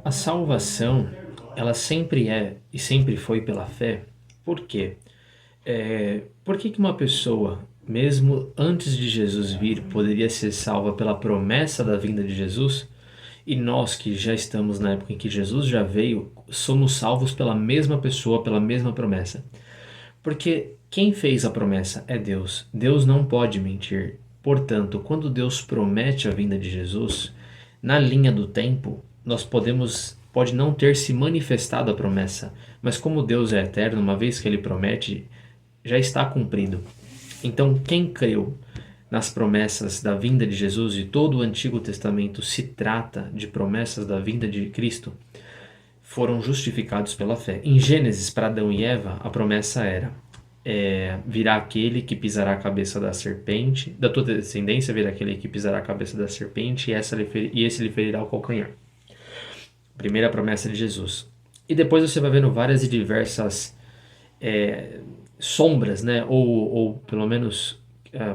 A salvação, ela sempre é e sempre foi pela fé. Por quê? Por que que uma pessoa, mesmo antes de Jesus vir, poderia ser salva pela promessa da vinda de Jesus? E nós que já estamos na época em que Jesus já veio, somos salvos pela mesma pessoa, pela mesma promessa. Porque quem fez a promessa é Deus. Deus não pode mentir. Portanto, quando Deus promete a vinda de Jesus, na linha do tempo, pode não ter se manifestado a promessa, mas como Deus é eterno, uma vez que ele promete, já está cumprido. Então, quem creu nas promessas da vinda de Jesus, e todo o Antigo Testamento se trata de promessas da vinda de Cristo, foram justificados pela fé. Em Gênesis, para Adão e Eva, a promessa era: virá aquele que pisará a cabeça da serpente, da tua descendência virá aquele que pisará a cabeça da serpente, e esse lhe ferirá o calcanhar. Primeira promessa de Jesus. E depois você vai vendo várias e diversas sombras, né? Ou pelo menos,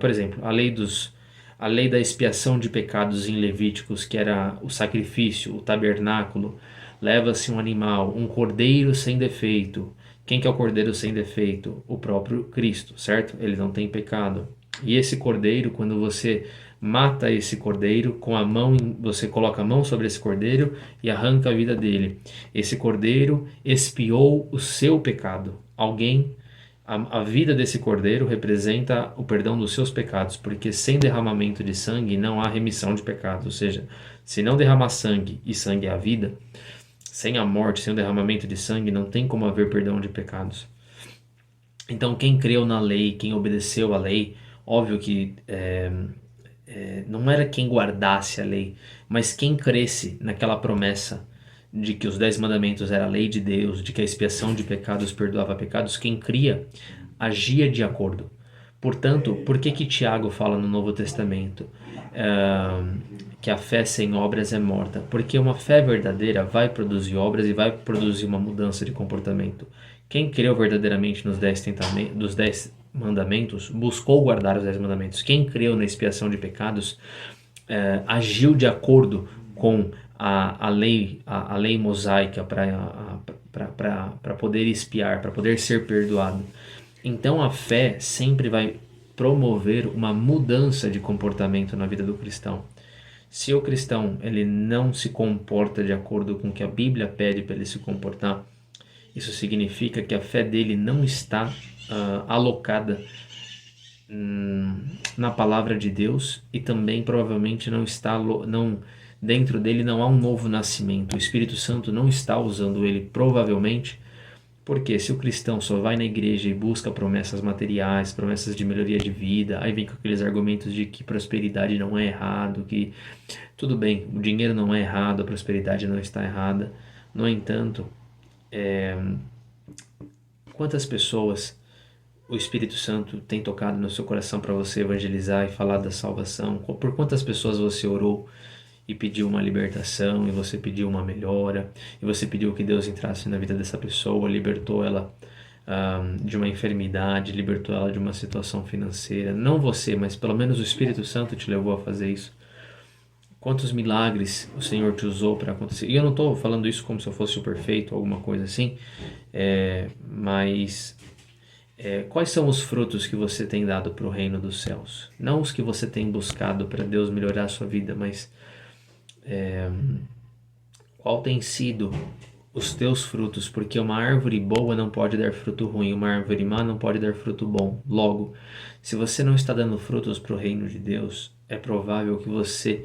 por exemplo, a lei da expiação de pecados em Levíticos, que era o sacrifício, o tabernáculo, leva-se um animal, um cordeiro sem defeito. Quem que é o cordeiro sem defeito? O próprio Cristo, certo? Ele não tem pecado. E esse cordeiro, quando você mata esse cordeiro, com a mão, você coloca a mão sobre esse cordeiro e arranca a vida dele. Esse cordeiro expiou o seu pecado. A vida desse cordeiro representa o perdão dos seus pecados, porque sem derramamento de sangue não há remissão de pecados. Ou seja, se não derramar sangue, e sangue é a vida, sem a morte, sem o derramamento de sangue, não tem como haver perdão de pecados. Então, quem creu na lei, quem obedeceu à lei, óbvio que não era quem guardasse a lei, mas quem cresce naquela promessa de que os 10 mandamentos era a lei de Deus, de que a expiação de pecados perdoava pecados, quem cria agia de acordo. Portanto, por que que Tiago fala no Novo Testamento que a fé sem obras é morta? Porque uma fé verdadeira vai produzir obras e vai produzir uma mudança de comportamento. Quem creu verdadeiramente dos 10 mandamentos buscou guardar os 10 mandamentos. Quem creu na expiação de pecados agiu de acordo com a lei mosaica para poder expiar, para poder ser perdoado. Então a fé sempre vai promover uma mudança de comportamento na vida do cristão. Se o cristão ele não se comporta de acordo com o que a Bíblia pede para ele se comportar, isso significa que a fé dele não está alocada na palavra de Deus, e também provavelmente dentro dele não há um novo nascimento. O Espírito Santo não está usando ele, provavelmente, porque se o cristão só vai na igreja e busca promessas materiais, promessas de melhoria de vida, aí vem com aqueles argumentos de que prosperidade não é errado, que tudo bem, o dinheiro não é errado, a prosperidade não está errada. No entanto, quantas pessoas o Espírito Santo tem tocado no seu coração para você evangelizar e falar da salvação? Por quantas pessoas você orou e pediu uma libertação, e você pediu uma melhora, e você pediu que Deus entrasse na vida dessa pessoa, libertou ela de uma enfermidade, libertou ela de uma situação financeira? Não você, mas pelo menos o Espírito Santo te levou a fazer isso. Quantos milagres o Senhor te usou para acontecer? E eu não estou falando isso como se eu fosse o perfeito, alguma coisa assim, mas quais são os frutos que você tem dado para o reino dos céus? Não os que você tem buscado para Deus melhorar a sua vida, mas qual tem sido os teus frutos? Porque uma árvore boa não pode dar fruto ruim, uma árvore má não pode dar fruto bom. Logo, se você não está dando frutos para o reino de Deus, é provável que você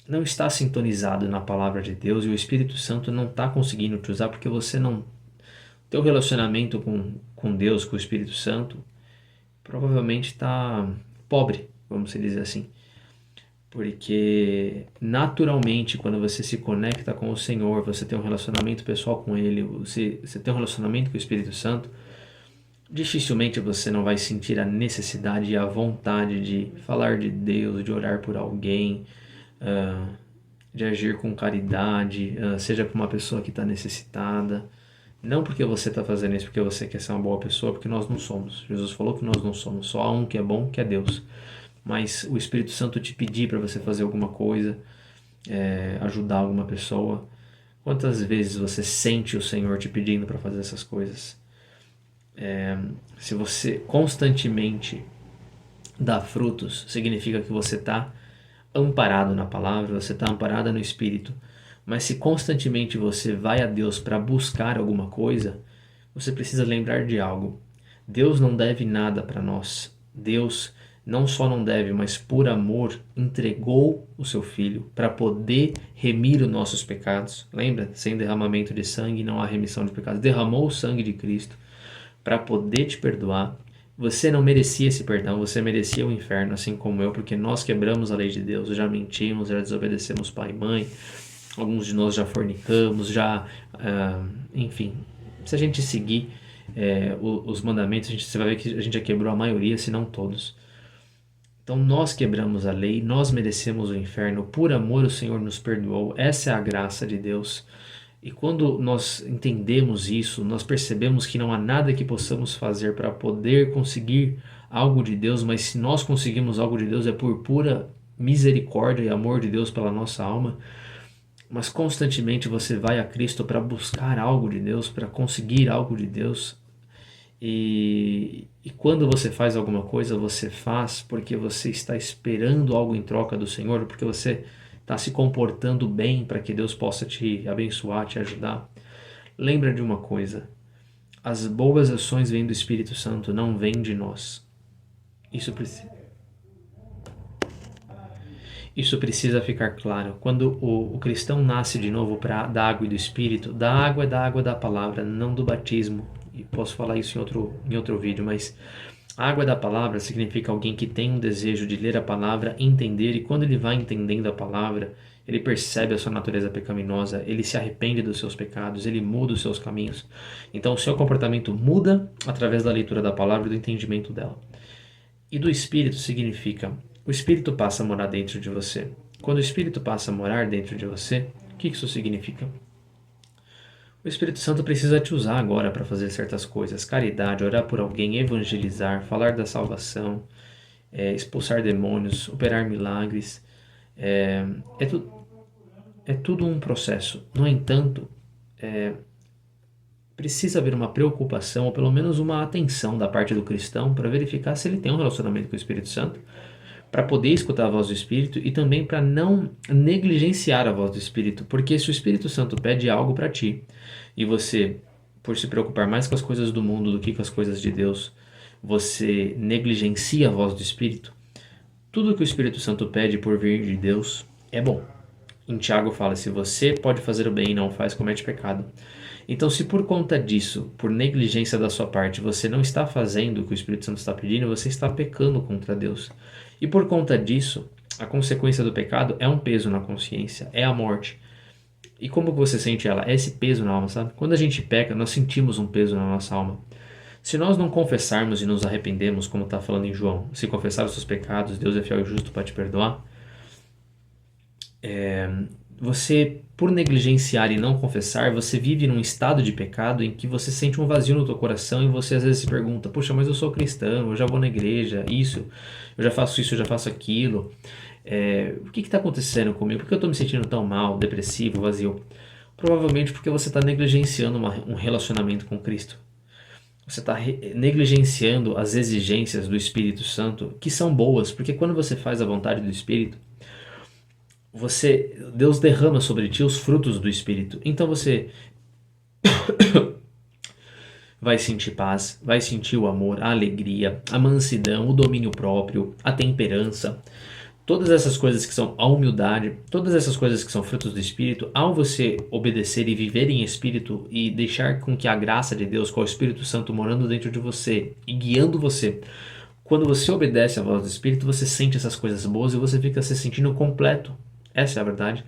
não está sintonizado na palavra de Deus, e o Espírito Santo não está conseguindo te usar porque você não... Teu relacionamento com Deus, com o Espírito Santo, provavelmente está pobre, vamos dizer assim. Porque naturalmente, quando você se conecta com o Senhor, você tem um relacionamento pessoal com Ele, você tem um relacionamento com o Espírito Santo, dificilmente você não vai sentir a necessidade e a vontade de falar de Deus, de orar por alguém, de agir com caridade, seja com uma pessoa que está necessitada. Não porque você está fazendo isso porque você quer ser uma boa pessoa, porque nós não somos. Jesus falou que nós não somos. Só há um que é bom, que é Deus. mas o Espírito Santo te pedir para você fazer alguma coisa, ajudar alguma pessoa. Quantas vezes você sente o Senhor te pedindo para fazer essas coisas? Se você constantemente dá frutos, significa que você está amparado na palavra, você está amparada no Espírito. Mas se constantemente você vai a Deus para buscar alguma coisa, você precisa lembrar de algo. Deus não deve nada para nós. Deus não só não deve, mas por amor entregou o seu Filho para poder remir os nossos pecados. Lembra? Sem derramamento de sangue não há remissão de pecados. Derramou o sangue de Cristo para poder te perdoar. Você não merecia esse perdão, você merecia o inferno, assim como eu, porque nós quebramos a lei de Deus, já mentimos, já desobedecemos pai e mãe, alguns de nós já fornicamos, enfim, se a gente seguir os mandamentos, você vai ver que a gente já quebrou a maioria, se não todos. Então nós quebramos a lei, nós merecemos o inferno, por amor o Senhor nos perdoou, essa é a graça de Deus. E quando nós entendemos isso, nós percebemos que não há nada que possamos fazer para poder conseguir algo de Deus, mas se nós conseguimos algo de Deus é por pura misericórdia e amor de Deus pela nossa alma. Mas constantemente você vai a Cristo para buscar algo de Deus, para conseguir algo de Deus. E quando você faz alguma coisa, você faz porque você está esperando algo em troca do Senhor, porque você está se comportando bem para que Deus possa te abençoar, te ajudar. Lembra de uma coisa: as boas ações vêm do Espírito Santo, não vêm de nós. Isso precisa ficar claro. Quando o cristão nasce de novo da água e do Espírito, da água é da água da palavra, não do batismo. E posso falar isso em outro vídeo, mas a água da palavra significa alguém que tem um desejo de ler a palavra, entender, e quando ele vai entendendo a palavra, ele percebe a sua natureza pecaminosa, ele se arrepende dos seus pecados, ele muda os seus caminhos. Então o seu comportamento muda através da leitura da palavra e do entendimento dela. E do Espírito significa, o Espírito passa a morar dentro de você. Quando o Espírito passa a morar dentro de você, o que isso significa? O Espírito Santo precisa te usar agora para fazer certas coisas. Caridade, orar por alguém, evangelizar, falar da salvação, expulsar demônios, operar milagres. É tudo um processo. No entanto, precisa haver uma preocupação, ou pelo menos uma atenção da parte do cristão para verificar se ele tem um relacionamento com o Espírito Santo, para poder escutar a voz do Espírito e também para não negligenciar a voz do Espírito, porque se o Espírito Santo pede algo para ti e você, por se preocupar mais com as coisas do mundo do que com as coisas de Deus, você negligencia a voz do Espírito, tudo que o Espírito Santo pede por vir de Deus é bom. Em Tiago fala, se você pode fazer o bem e não faz, comete pecado. Então, se por conta disso, por negligência da sua parte, você não está fazendo o que o Espírito Santo está pedindo, você está pecando contra Deus. E por conta disso, a consequência do pecado é um peso na consciência, é a morte. E como você sente ela? É esse peso na alma, sabe? Quando a gente peca, nós sentimos um peso na nossa alma. Se nós não confessarmos e nos arrependemos, como está falando em João, se confessar os seus pecados, Deus é fiel e justo para te perdoar, você, por negligenciar e não confessar, você vive num estado de pecado em que você sente um vazio no teu coração e você às vezes se pergunta, poxa, mas eu sou cristão, eu já vou na igreja, eu já faço isso, eu já faço aquilo, o que está acontecendo comigo? Por que eu estou me sentindo tão mal, depressivo, vazio? Provavelmente porque você está negligenciando um relacionamento com Cristo. Você está negligenciando as exigências do Espírito Santo, que são boas, porque quando você faz a vontade do Espírito, Deus derrama sobre ti os frutos do Espírito. Então você vai sentir paz, vai sentir o amor, a alegria, a mansidão, o domínio próprio, a temperança. Todas essas coisas que são a humildade, todas essas coisas que são frutos do Espírito, ao você obedecer e viver em Espírito e deixar com que a graça de Deus, com o Espírito Santo morando dentro de você e guiando você, quando você obedece à voz do Espírito, você sente essas coisas boas e você fica se sentindo completo. Essa é a verdade.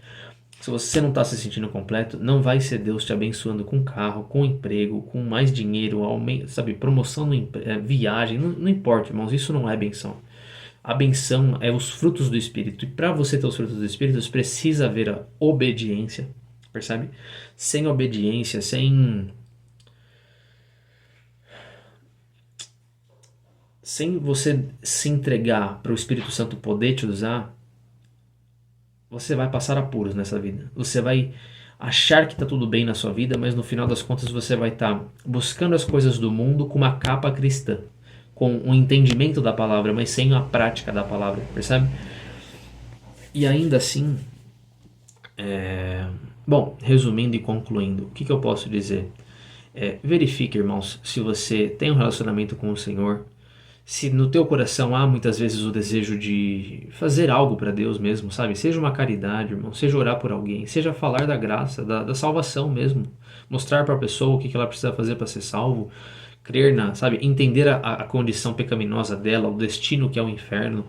Se você não está se sentindo completo, não vai ser Deus te abençoando com carro, com emprego, com mais dinheiro, sabe, promoção, viagem, não importa, irmãos, isso não é benção. A benção é os frutos do Espírito. E para você ter os frutos do Espírito, precisa haver a obediência, percebe? Sem obediência, sem sem você se entregar para o Espírito Santo poder te usar, você vai passar apuros nessa vida. Você vai achar que está tudo bem na sua vida, mas no final das contas você vai estar buscando as coisas do mundo com uma capa cristã, com um entendimento da palavra, mas sem a prática da palavra, percebe? E ainda assim, bom, resumindo e concluindo, o que eu posso dizer? Verifique, irmãos, se você tem um relacionamento com o Senhor, se no teu coração há muitas vezes o desejo de fazer algo para Deus mesmo, sabe? Seja uma caridade, irmão, seja orar por alguém, seja falar da graça, da salvação mesmo, mostrar para a pessoa o que ela precisa fazer para ser salvo, crer sabe? Entender a condição pecaminosa dela, o destino que é o inferno,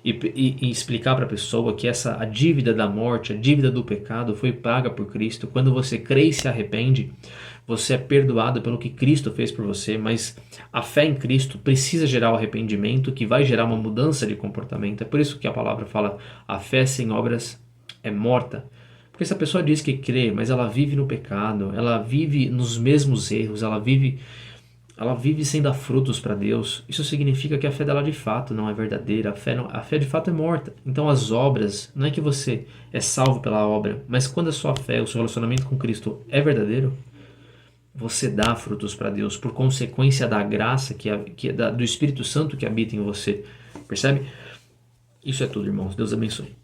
e explicar para a pessoa que a dívida da morte, a dívida do pecado foi paga por Cristo. Quando você crê e se arrepende, você é perdoado pelo que Cristo fez por você, mas a fé em Cristo precisa gerar o arrependimento, que vai gerar uma mudança de comportamento. É por isso que a palavra fala: a fé sem obras é morta. Porque se a pessoa diz que crê, mas ela vive no pecado, ela vive nos mesmos erros, ela vive sem dar frutos para Deus, isso significa que a fé dela de fato não é verdadeira, a fé de fato é morta. Então as obras, não é que você é salvo pela obra, mas quando a sua fé, o seu relacionamento com Cristo é verdadeiro, você dá frutos para Deus por consequência da graça do Espírito Santo que habita em você. Percebe? Isso é tudo, irmãos. Deus abençoe.